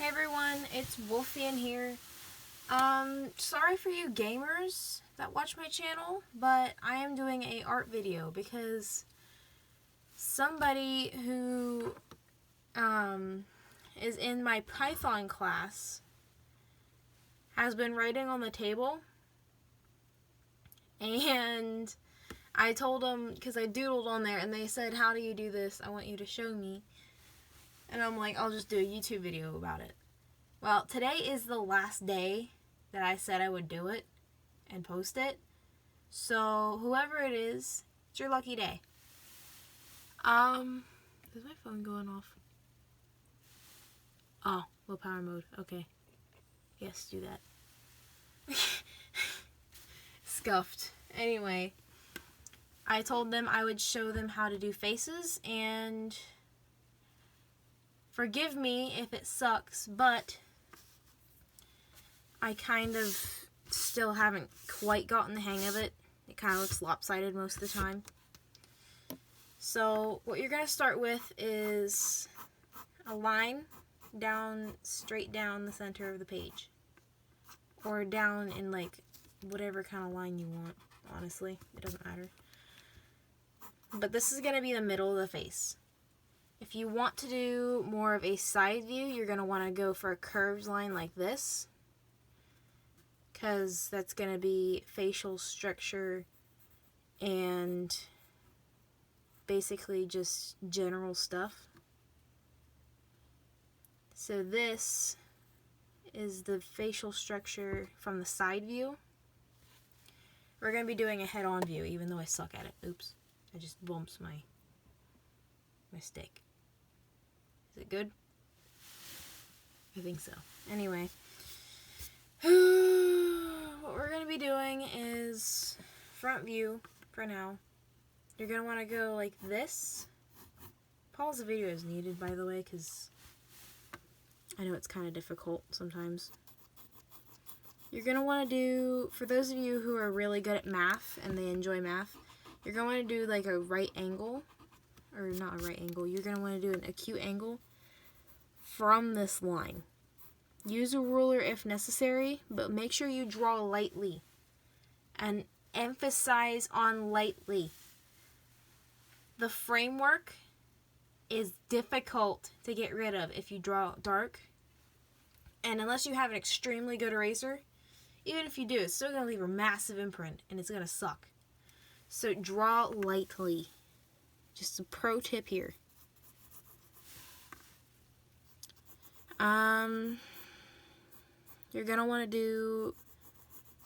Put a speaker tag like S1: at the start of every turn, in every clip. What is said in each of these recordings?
S1: everyone, it's Wolfie in here. Sorry for you gamers that watch my channel, but I am doing a art video because somebody who is in my Python class has been writing on the table, and I told them, because I doodled on there, and they said, how do you do this? I want you to show me. And I'm like, I'll just do a YouTube video about it. Well, today is the last day that I said I would do it and post it. So, whoever it is, it's your lucky day. Is my phone going off? Oh, low power mode. Okay. Yes, do that. Scuffed. Anyway, I told them I would show them how to do faces, and forgive me if it sucks, but I kind of still haven't quite gotten the hang of it. It kind of looks lopsided most of the time. So what you're going to start with is a line straight down the center of the page. Or down in like whatever kind of line you want, honestly. It doesn't matter. But this is going to be the middle of the face. If you want to do more of a side view, you're going to want to go for a curved line like this, because that's going to be facial structure and basically just general stuff. So this is the facial structure from the side view. We're going to be doing a head-on view, even though I suck at it. Oops. I just bumped my stick. Is it good? I think so. Anyway. What we're going to be doing is front view for now. You're going to want to go like this. Pause the video as needed, by the way, because I know it's kind of difficult sometimes. You're going to want to do, for those of you who are really good at math and they enjoy math, you're going to want to do like a right angle, or not a right angle, you're going to want to do an acute angle from this line. Use a ruler if necessary, but make sure you draw lightly and emphasize on lightly. The framework is difficult to get rid of if you draw dark, and unless you have an extremely good eraser, even if you do, it's still going to leave a massive imprint and it's going to suck. So draw lightly. Just a pro tip here. You're going to want to do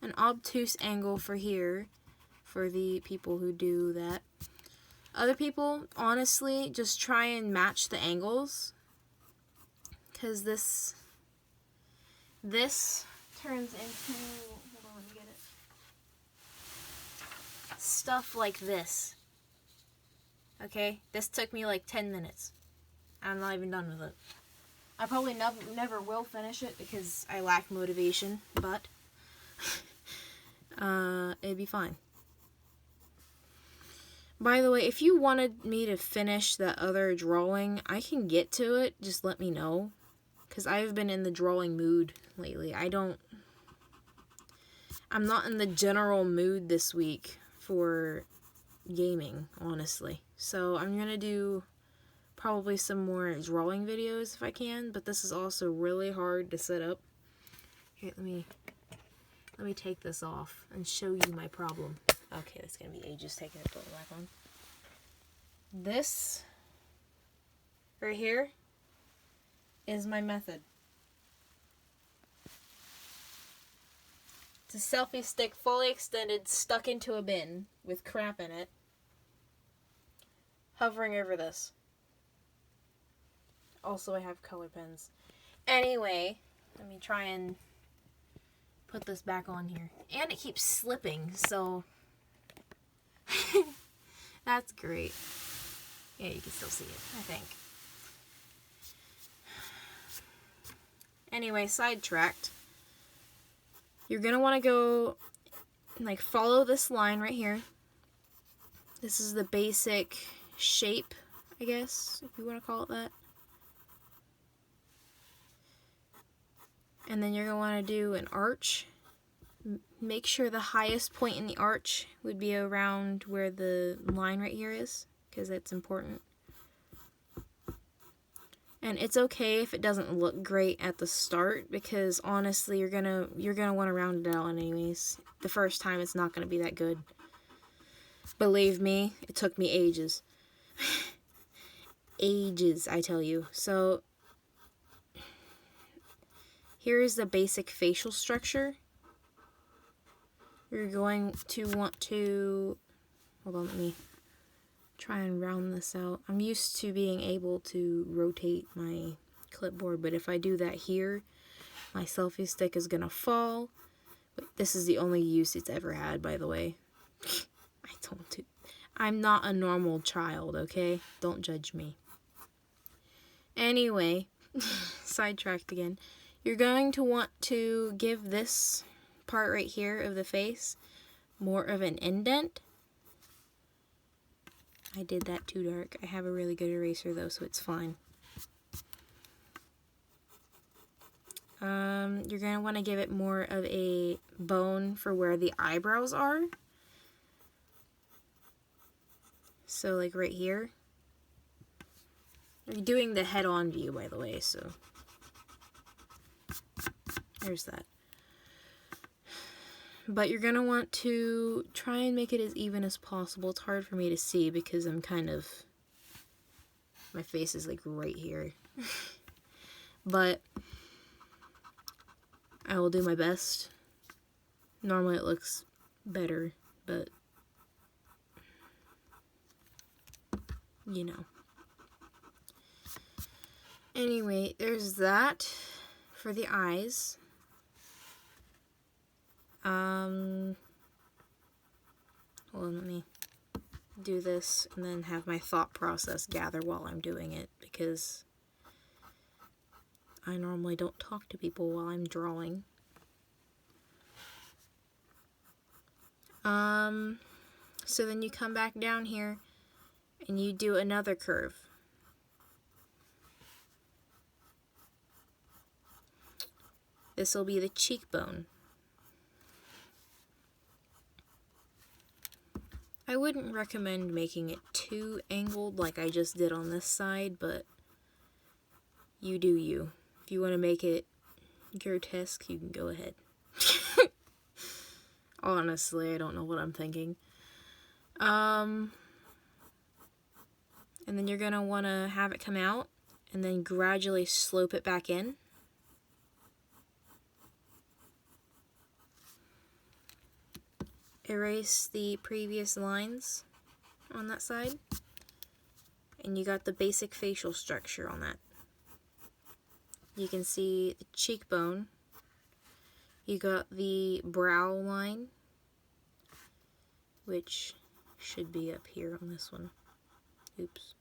S1: an obtuse angle for here, for the people who do that. Other people, honestly, just try and match the angles, because this turns into, hold on, let me get it, stuff like this. Okay, this took me like 10 minutes. I'm not even done with it. I probably never will finish it because I lack motivation, but it'd be fine. By the way, if you wanted me to finish that other drawing, I can get to it. Just let me know, because I've been in the drawing mood lately. I'm not in the general mood this week for gaming, honestly. So I'm going to do probably some more drawing videos if I can, but this is also really hard to set up. Here, let me take this off and show you my problem. Okay, that's going to be ages taking it to put it back on. This right here is my method. It's a selfie stick fully extended, stuck into a bin with crap in it, hovering over this. Also, I have color pens. Anyway, let me try and put this back on here. And it keeps slipping, so that's great. Yeah, you can still see it, I think. Anyway, sidetracked. You're going to want to go, like, follow this line right here. This is the basic shape, I guess, if you want to call it that. And then you're going to want to do an arch. Make sure the highest point in the arch would be around where the line right here is, because that's important. And it's okay if it doesn't look great at the start, because honestly, you're gonna want to round it out anyways. The first time, it's not gonna be that good. Believe me, it took me ages. Ages, I tell you. So, here is the basic facial structure. You're going to want to... Hold on, let me try and round this out. I'm used to being able to rotate my clipboard, but if I do that here, my selfie stick is gonna fall. But this is the only use it's ever had, by the way. I'm not a normal child, okay? Don't judge me. Anyway, sidetracked again. You're going to want to give this part right here of the face more of an indent. I did that too dark. I have a really good eraser though, so it's fine. You're going to want to give it more of a bone for where the eyebrows are. So like right here. You're doing the head-on view, by the way, so there's that. But you're going to want to try and make it as even as possible. It's hard for me to see because I'm kind of... my face is like right here. But I will do my best. Normally it looks better, but you know. Anyway, there's that for the eyes. Hold on, let me do this and then have my thought process gather while I'm doing it, because I normally don't talk to people while I'm drawing. So then you come back down here and you do another curve. This will be the cheekbone. I wouldn't recommend making it too angled like I just did on this side, but you do you. If you want to make it grotesque, you can go ahead. Honestly, I don't know what I'm thinking. And then you're going to want to have it come out and then gradually slope it back in. Erase the previous lines on that side. And you got the basic facial structure on that. You can see the cheekbone. You got the brow line, which should be up here on this one. Oops.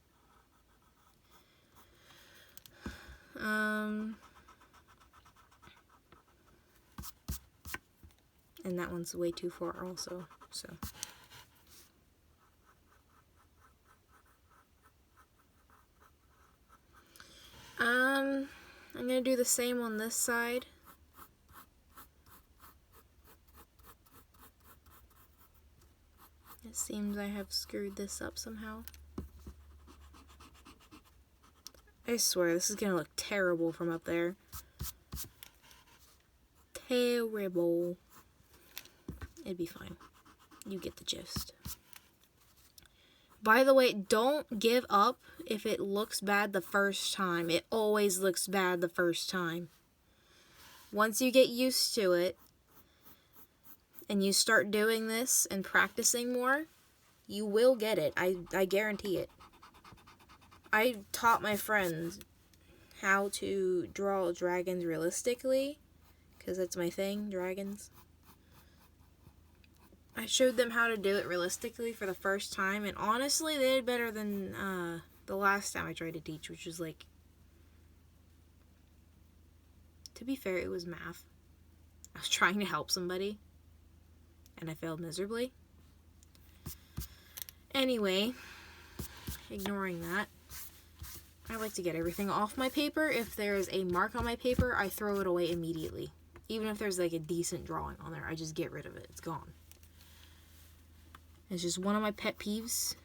S1: And that one's way too far also, so. I'm gonna do the same on this side. It seems I have screwed this up somehow. I swear, this is gonna look terrible from up there. Terrible. It'd be fine. You get the gist. By the way, don't give up if it looks bad the first time. It always looks bad the first time. Once you get used to it, and you start doing this and practicing more, you will get it. I guarantee it. I taught my friends how to draw dragons realistically, because that's my thing, dragons. I showed them how to do it realistically for the first time, and honestly, they did better than the last time I tried to teach, which was like, to be fair, it was math. I was trying to help somebody, and I failed miserably. Anyway, ignoring that, I like to get everything off my paper. If there's a mark on my paper, I throw it away immediately. Even if there's like a decent drawing on there, I just get rid of it. It's gone. It's just one of my pet peeves.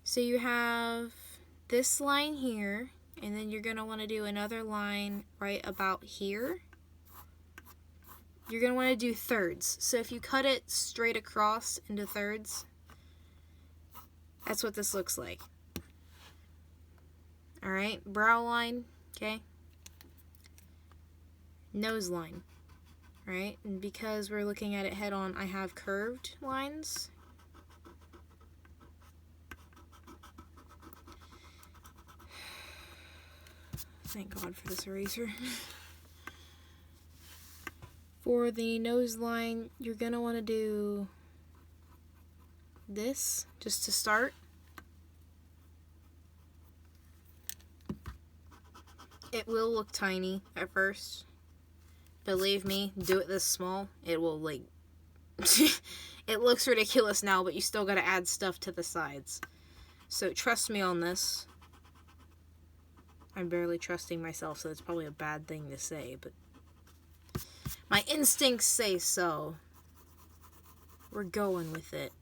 S1: So you have this line here, and then you're going to want to do another line right about here. You're going to want to do thirds. So if you cut it straight across into thirds, that's what this looks like. Alright, brow line, okay? Nose line, right? And because we're looking at it head on, I have curved lines. Thank God for this eraser. For the nose line, you're going to want to do this just to start. It will look tiny at first. Believe me, do it this small, it will like it looks ridiculous now, but you still got to add stuff to the sides. So trust me on this. I'm barely trusting myself, so it's probably a bad thing to say, but my instincts say so. We're going with it.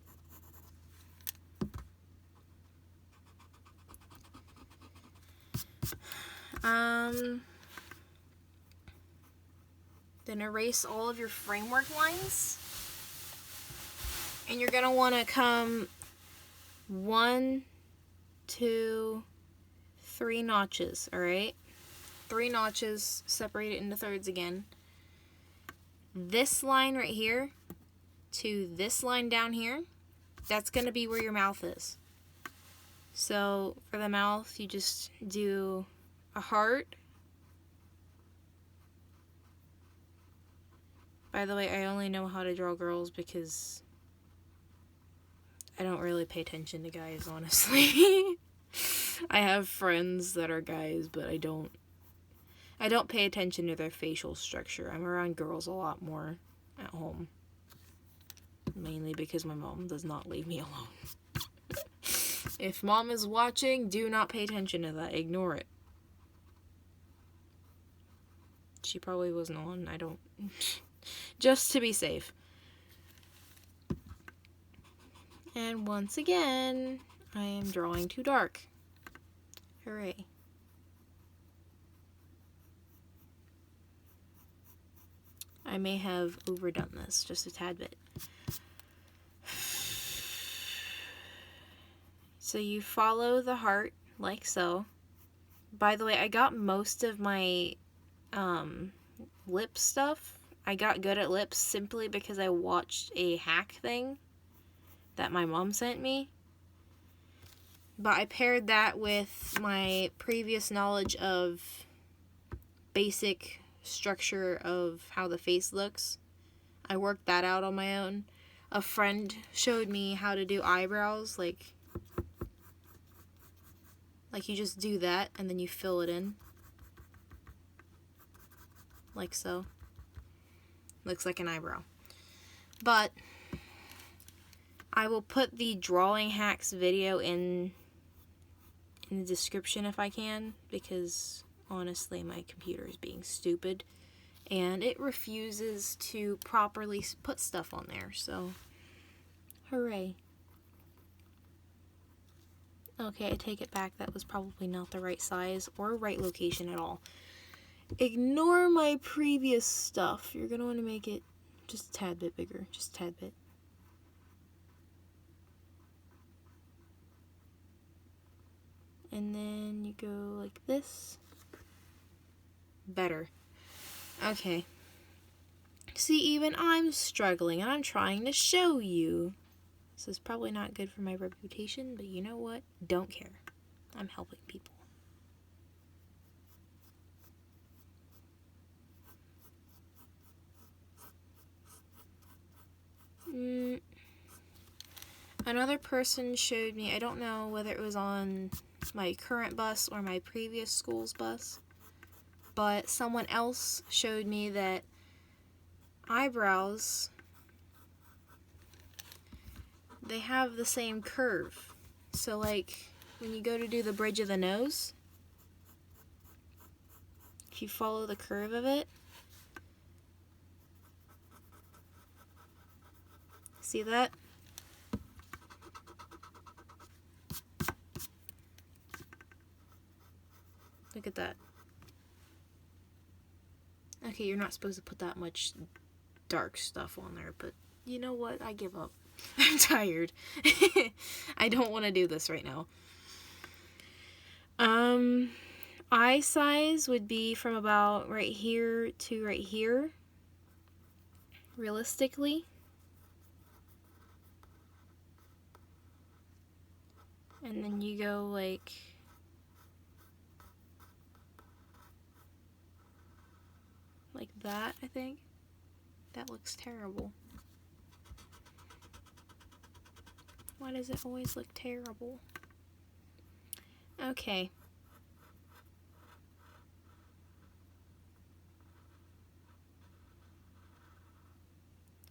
S1: Then erase all of your framework lines. And you're going to want to come 1, 2, 3 notches, alright? 3 notches, separate it into thirds again. This line right here to this line down here, that's going to be where your mouth is. So for the mouth, you just do a heart. By the way, I only know how to draw girls because I don't really pay attention to guys, honestly. I have friends that are guys, but I don't pay attention to their facial structure. I'm around girls a lot more at home. Mainly because my mom does not leave me alone. If mom is watching, do not pay attention to that. Ignore it. She probably wasn't on. I don't... Just to be safe. And once again, I am drawing too dark. Hooray. I may have overdone this just a tad bit. So you follow the heart like so. By the way, I got most of my lip stuff. I got good at lips simply because I watched a hack thing that my mom sent me. But I paired that with my previous knowledge of basic structure of how the face looks. I worked that out on my own. A friend showed me how to do eyebrows, like you just do that and then you fill it in. Like so. Looks like an eyebrow. But I will put the drawing hacks video in the description if I can, because honestly my computer is being stupid and it refuses to properly put stuff on there, so hooray. Okay, I take it back, that was probably not the right size or right location at all. Ignore my previous stuff. You're going to want to make it just a tad bit bigger, just a tad bit. And then you go like this. Better. Okay. See, even I'm struggling and I'm trying to show you. This is probably not good for my reputation, but you know what? Don't care. I'm helping people. Another person showed me, I don't know whether it was on my current bus or my previous school's bus, but someone else showed me that eyebrows, they have the same curve. So like when you go to do the bridge of the nose, if you follow the curve of it, see that? Look at that. Okay, you're not supposed to put that much dark stuff on there, but you know what? I give up. I'm tired. I don't want to do this right now. Eye size would be from about right here to right here, realistically. And then you go like that, I think. That looks terrible. Why does it always look terrible? Okay.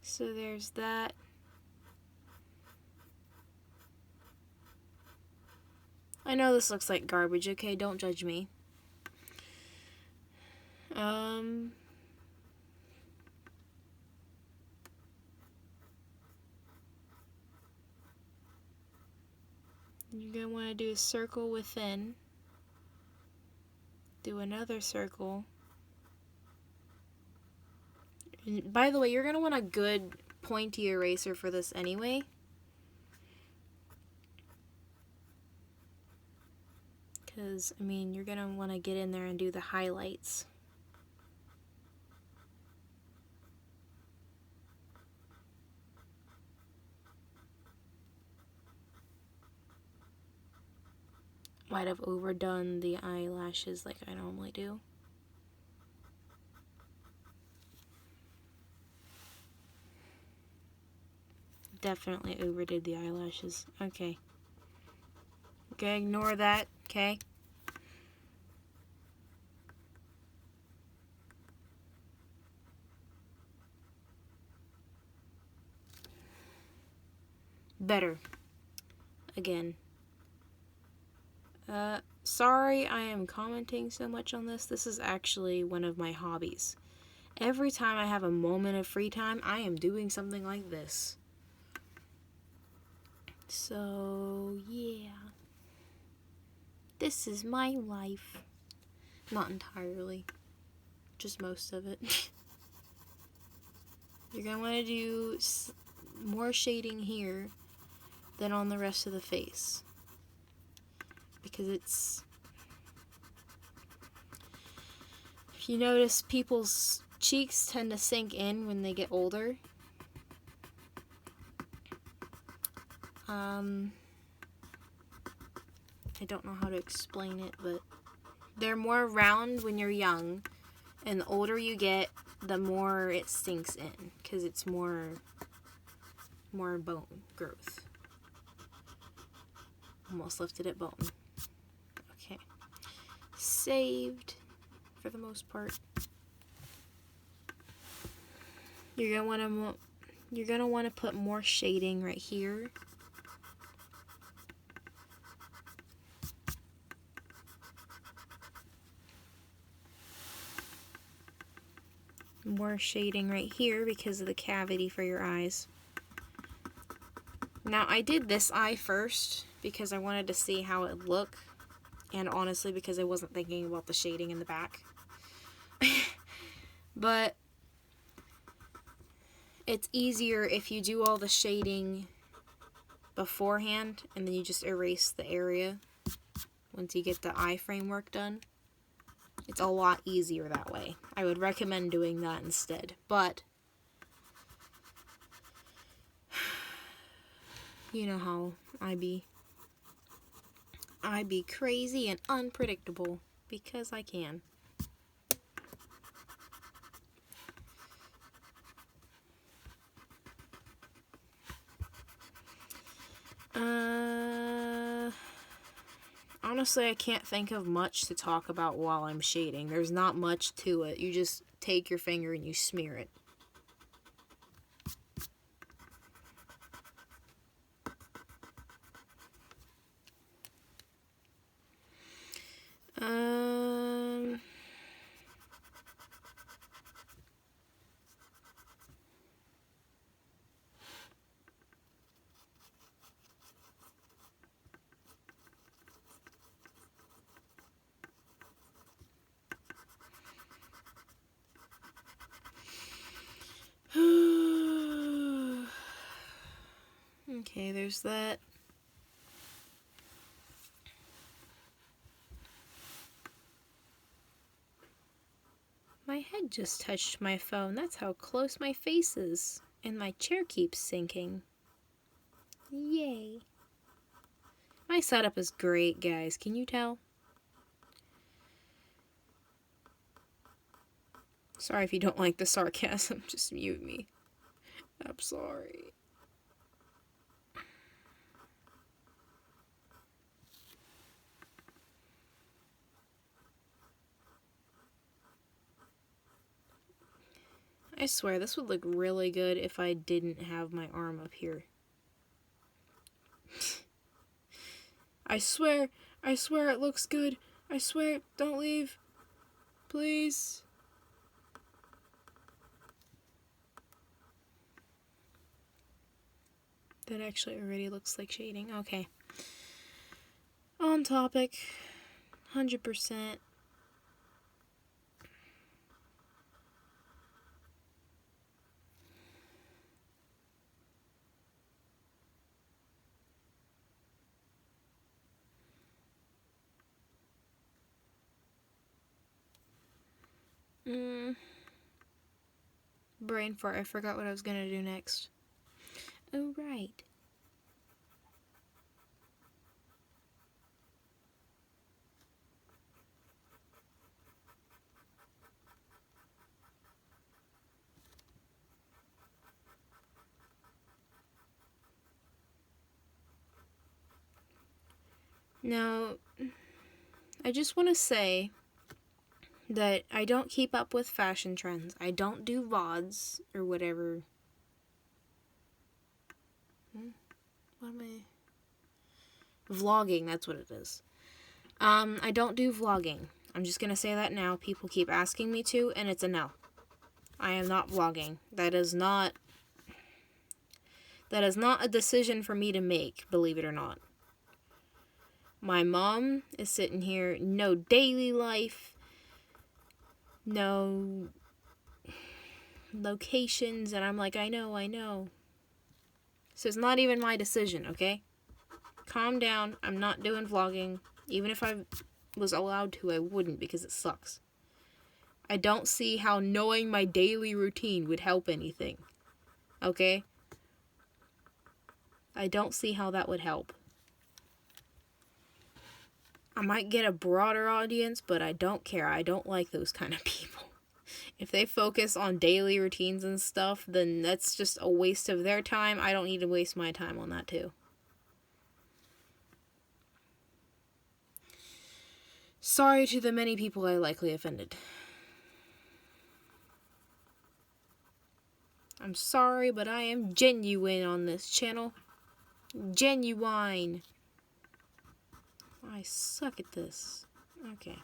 S1: So there's that. I know this looks like garbage, okay? Don't judge me. You're going to want to do a circle within. Do another circle. And by the way, you're going to want a good pointy eraser for this anyway. Because, I mean, you're going to want to get in there and do the highlights. Might have overdone the eyelashes like I normally do. Definitely overdid the eyelashes. Okay. Okay, ignore that, okay? Better. Again. Sorry I am commenting so much on this. This is actually one of my hobbies. Every time I have a moment of free time, I am doing something like this. So, yeah. This is my life. Not entirely. Just most of it. You're going to want to do more shading here than on the rest of the face. Because it's... If you notice, people's cheeks tend to sink in when they get older. I don't know how to explain it, but they're more round when you're young, and the older you get, the more it sinks in, because it's more bone growth. Almost lifted at bone. Okay. Saved, for the most part. You're gonna want to put more shading right here. More shading right here because of the cavity for your eyes. Now, I did this eye first because I wanted to see how it looked, and honestly because I wasn't thinking about the shading in the back. But it's easier if you do all the shading beforehand and then you just erase the area once you get the eye framework done. It's a lot easier that way. I would recommend doing that instead. But you know how I be crazy and unpredictable because I can. Honestly, I can't think of much to talk about while I'm shading. There's not much to it. You just take your finger and you smear it. Um... Okay, there's that. My head just touched my phone. That's how close my face is. And my chair keeps sinking. Yay. My setup is great, guys. Can you tell? Sorry if you don't like the sarcasm. Just mute me. I'm sorry. I swear, this would look really good if I didn't have my arm up here. I swear it looks good. I swear, don't leave. Please. That actually already looks like shading. Okay. On topic. 100%. Brain fart. I forgot what I was gonna do next. Oh, right. Now, I just want to say that I don't keep up with fashion trends. I don't do VODs or whatever. What am I? Vlogging, that's what it is. I don't do vlogging. I'm just gonna say that now. People keep asking me to, and it's a no. I am not vlogging. That is not a decision for me to make, believe it or not. My mom is sitting here, no daily life, no locations, and I'm like, I know. So it's not even my decision, okay? Calm down. I'm not doing vlogging. Even if I was allowed to, I wouldn't because it sucks. I don't see how knowing my daily routine would help anything. Okay? I don't see how that would help. I might get a broader audience, but I don't care. I don't like those kind of people. If they focus on daily routines and stuff, then that's just a waste of their time. I don't need to waste my time on that too. Sorry to the many people I likely offended. I'm sorry, but I am genuine on this channel. Genuine. I suck at this. Okay.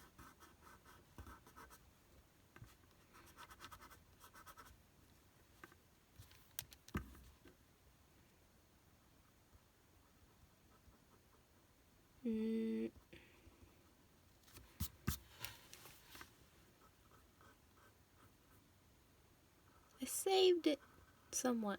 S1: I saved it somewhat.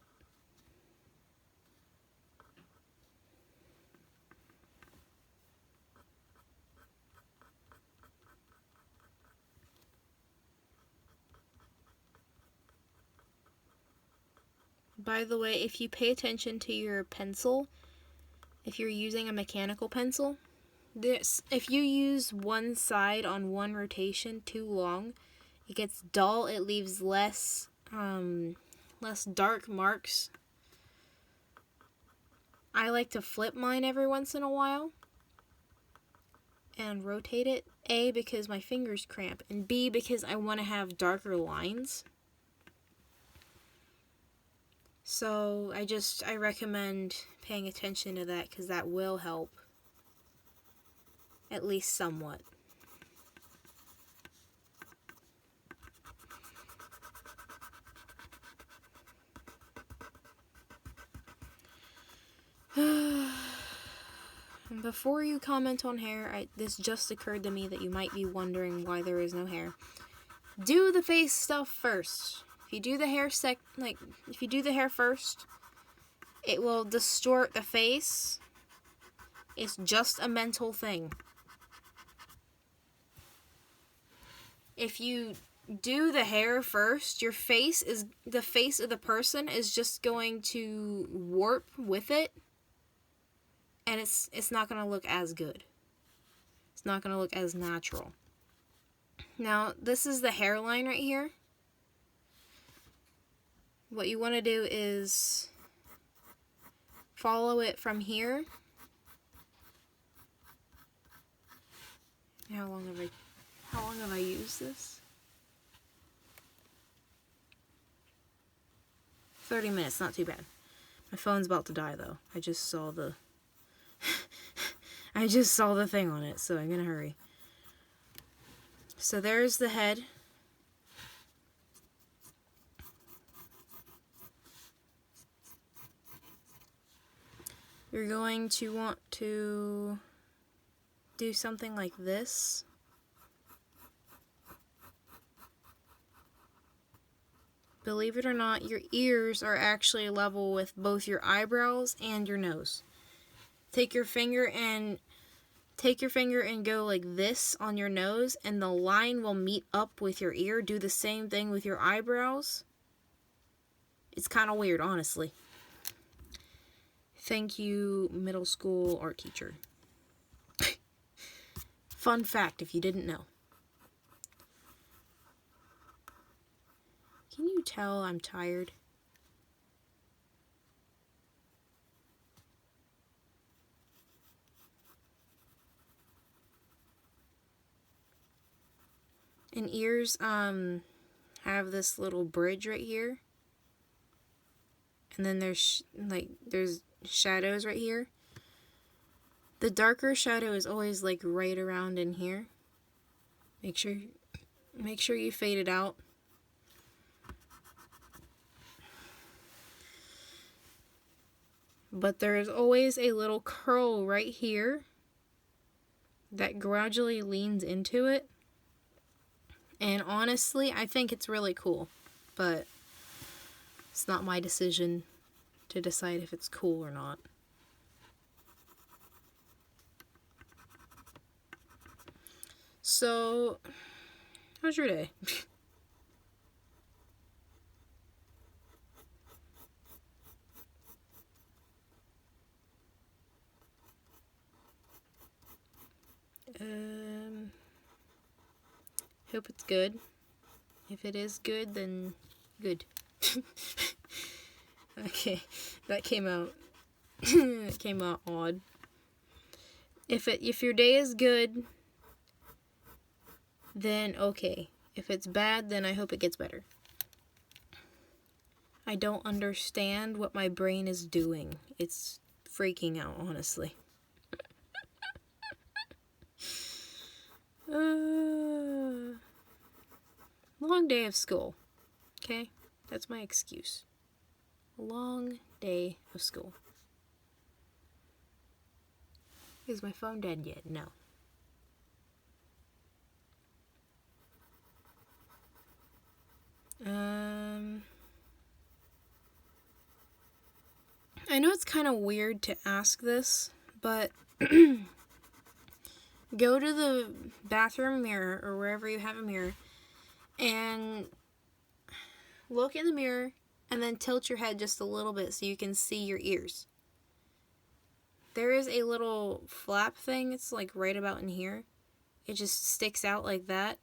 S1: By the way, if you pay attention to your pencil, if you're using a mechanical pencil, if you use one side on one rotation too long, it gets dull. It leaves less dark marks. I like to flip mine every once in a while and rotate it. A, because my fingers cramp, and B, because I want to have darker lines. So I recommend paying attention to that because that will help. At least somewhat. Before you comment on hair, this just occurred to me that you might be wondering why there is no hair. Do the face stuff first. If you do the hair if you do the hair first, it will distort the face. It's just a mental thing. If you do the hair first, the face of the person is just going to warp with it, and it's not going to look as good. It's not going to look as natural. Now, this is the hairline right here. What you want to do is follow it from here. How long have I used this? 30 minutes, not too bad. My phone's about to die though. I just saw the thing on it, so I'm gonna hurry. So there's the head. You're going to want to do something like this. Believe it or not, your ears are actually level with both your eyebrows and your nose. Take your finger and go like this on your nose, and the line will meet up with your ear. Do the same thing with your eyebrows. It's kind of weird, honestly. Thank you, middle school art teacher. Fun fact, if you didn't know. Can you tell I'm tired? And ears have this little bridge right here. And then there's shadows right here. The darker shadow is always like right around in here. Make sure you fade it out. But there is always a little curl right here that gradually leans into it. And honestly, I think it's really cool. But it's not my decision to decide if it's cool or not. So, how's your day? Hope it's good. If it is good, then good. Okay, that came out odd. If your day is good, then okay. If it's bad, then I hope it gets better. I don't understand what my brain is doing. It's freaking out, honestly. Long day of school. Okay? That's my excuse. Long day of school. Is my phone dead yet? No. I know it's kind of weird to ask this, but go to the bathroom mirror or wherever you have a mirror and look in the mirror and then tilt your head just a little bit so you can see your ears. There is a little flap thing. It's like right about in here. It just sticks out like that.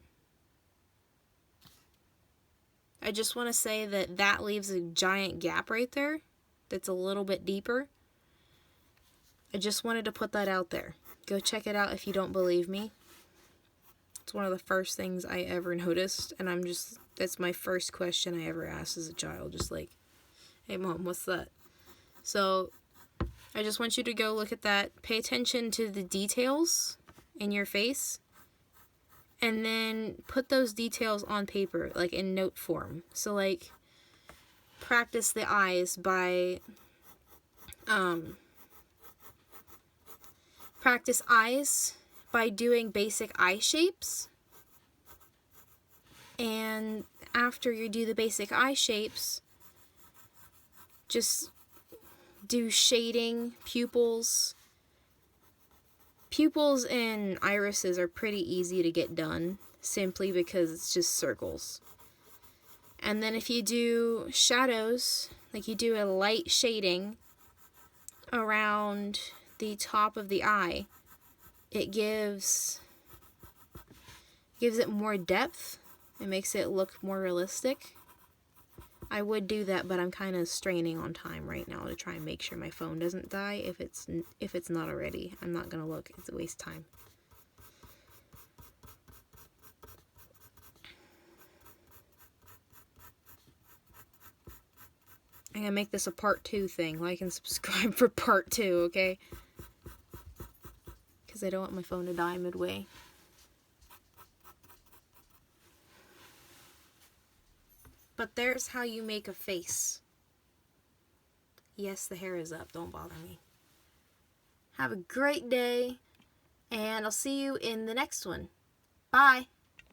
S1: I just want to say that leaves a giant gap right there that's a little bit deeper. I just wanted to put that out there. Go check it out if you don't believe me. It's one of the first things I ever noticed, and that's my first question I ever asked as a child. Just like, hey mom, what's that? So, I just want you to go look at that. Pay attention to the details in your face. And then put those details on paper, like in note form. So like, practice the eyes by practice eyes by doing basic eye shapes. And after you do the basic eye shapes, just do shading, pupils. Pupils and irises are pretty easy to get done, simply because it's just circles. And then if you do shadows, like you do a light shading around the top of the eye, it gives it more depth. It makes it look more realistic. I would do that, but I'm kind of straining on time right now to try and make sure my phone doesn't die. If it's not already, I'm not gonna look. It's a waste of time. I'm gonna make this a part 2 thing. Like and subscribe for part 2, okay? Because I don't want my phone to die midway. But there's how you make a face. Yes, the hair is up. Don't bother me. Have a great day, and I'll see you in the next one. Bye!